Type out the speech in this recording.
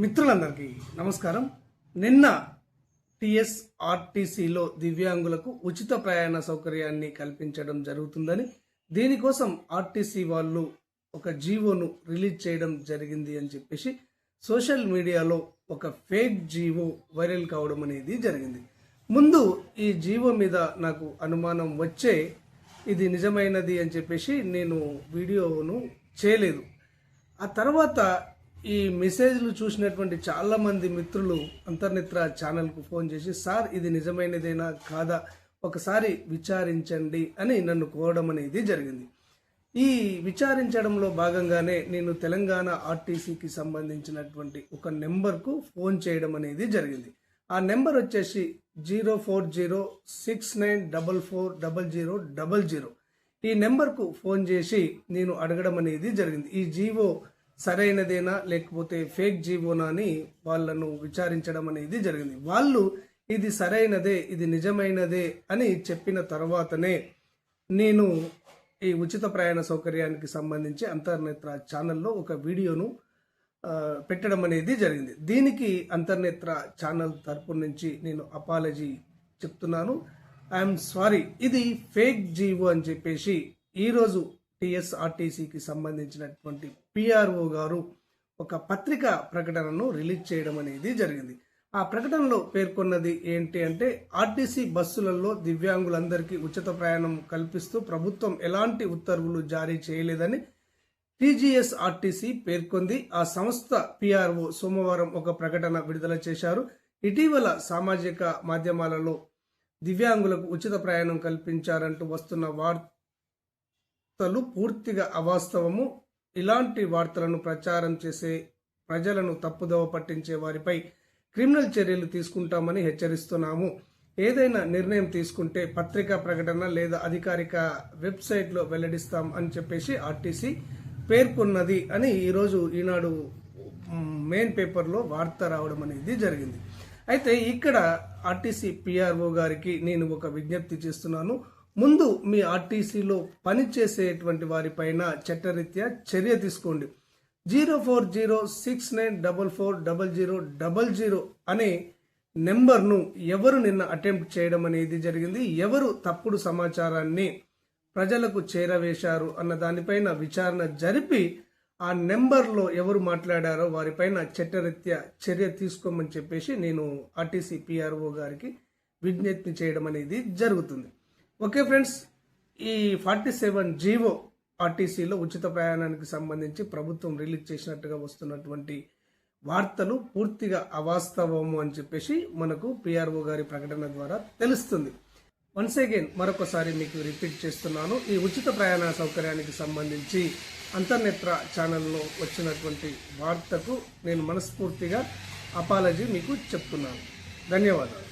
మిత్రులందరికీ నమస్కారం. నిన్న టీఎస్ఆర్టీసీలో దివ్యాంగులకు ఉచిత ప్రయాణ సౌకర్యాన్ని కల్పించడం జరుగుతుందని, దీనికోసం ఆర్టీసీ వాళ్ళు ఒక జీవోను రిలీజ్ చేయడం జరిగింది అని చెప్పేసి సోషల్ మీడియాలో ఒక ఫేక్ జీవో వైరల్ కావడం అనేది జరిగింది. ముందు ఈ జీవో మీద నాకు అనుమానం వచ్చే ఇది నిజమైనది అని చెప్పేసి నేను వీడియోను చేయలేదు. ఆ తర్వాత ఈ మెసేజ్లు చూసినటువంటి చాలా మంది మిత్రులు అంతర్నేత్ర ఛానల్కు ఫోన్ చేసి, సార్ ఇది నిజమైనదేనా కాదా ఒకసారి విచారించండి అని నన్ను కోరడం అనేది జరిగింది. ఈ విచారించడంలో భాగంగానే నేను తెలంగాణ ఆర్టీసీకి సంబంధించినటువంటి ఒక నెంబర్కు ఫోన్ చేయడం అనేది జరిగింది. ఆ నెంబర్ వచ్చేసి 04069440000. ఈ నెంబర్కు ఫోన్ చేసి నేను అడగడం అనేది జరిగింది. ఈ జీవో సరైనదేనా లేకపోతే ఫేక్ జీవోనా అని వాళ్ళను విచారించడం అనేది జరిగింది. వాళ్ళు ఇది సరైనదే, ఇది నిజమైనదే అని చెప్పిన తర్వాతనే నేను ఈ ఉచిత ప్రయాణ సౌకర్యానికి సంబంధించి అంతర్నేత్ర ఛానల్లో ఒక వీడియోను పెట్టడం అనేది జరిగింది. దీనికి అంతర్నేత్ర ఛానల్ తరపు నుంచి నేను అపాలజీ చెప్తున్నాను. ఐఎమ్ సారీ, ఇది ఫేక్ జీవో అని చెప్పేసి ఈరోజు టీఎస్ఆర్టీసీకి సంబంధించినటువంటి పిఆర్ఓ గారు ఒక పత్రికా ప్రకటనను రిలీజ్ చేయడం అనేది జరిగింది. ఆ ప్రకటనలో పేర్కొన్నది ఏంటి అంటే, ఆర్టీసీ బస్సులలో దివ్యాంగులందరికీ ఉచిత ప్రయాణం కల్పిస్తూ ప్రభుత్వం ఎలాంటి ఉత్తర్వులు జారీ చేయలేదని టీజీఎస్ఆర్టీసీ పేర్కొంది. ఆ సంస్థ పిఆర్ఓ సోమవారం ఒక ప్రకటన విడుదల చేశారు. ఇటీవల సామాజిక మాధ్యమాలలో దివ్యాంగులకు ఉచిత ప్రయాణం కల్పించారంటూ వస్తున్న వార్తలు పూర్తిగా అవాస్తవము. ఇలాంటి వార్తలను ప్రచారం చేసే ప్రజలను తప్పుదోవ పట్టించే వారిపై క్రిమినల్ చర్యలు తీసుకుంటామని హెచ్చరిస్తున్నాము. ఏదైనా నిర్ణయం తీసుకుంటే పత్రికా ప్రకటన లేదా అధికారిక వెబ్సైట్లో వెల్లడిస్తాం అని చెప్పేసి ఆర్టీసీ పేర్కొన్నది అని ఈరోజు ఈనాడు మెయిన్ పేపర్లో వార్త రావడం అనేది జరిగింది. అయితే ఇక్కడ ఆర్టీసీ పిఆర్ఓ గారికి నేను ఒక విజ్ఞప్తి చేస్తున్నాను. ముందు మీ ఆర్టీసీలో పనిచేసేటువంటి వారిపైన చట్టరీత్యా చర్య తీసుకోండి. 04069440000 అనే నెంబర్ను ఎవరు నిన్న అటెంప్ట్ చేయడం అనేది జరిగింది, ఎవరు తప్పుడు సమాచారాన్ని ప్రజలకు చేరవేశారు అన్న దానిపైన విచారణ జరిపి ఆ నెంబర్లో ఎవరు మాట్లాడారో వారిపైన చట్టరీత్యా చర్య తీసుకోమని చెప్పేసి నేను ఆర్టీసీ పిఆర్ఓ గారికి విజ్ఞప్తి చేయడం అనేది జరుగుతుంది. ఓకే ఫ్రెండ్స్, ఈ 47 జీవో ఆర్టీసీలో ఉచిత ప్రయాణానికి సంబంధించి ప్రభుత్వం రిలీజ్ చేసినట్టుగా వస్తున్నటువంటి వార్తలు పూర్తిగా అవాస్తవము అని చెప్పేసి మనకు పిఆర్ఓ గారి ప్రకటన ద్వారా తెలుస్తుంది. వన్స్ అగైన్ మరొకసారి మీకు రిపీట్ చేస్తున్నాను. ఈ ఉచిత ప్రయాణ సౌకర్యానికి సంబంధించి అంతర్నేత్ర ఛానల్లో వచ్చినటువంటి వార్తకు నేను మనస్ఫూర్తిగా అపాలజీ మీకు చెప్తున్నాను. ధన్యవాదాలు.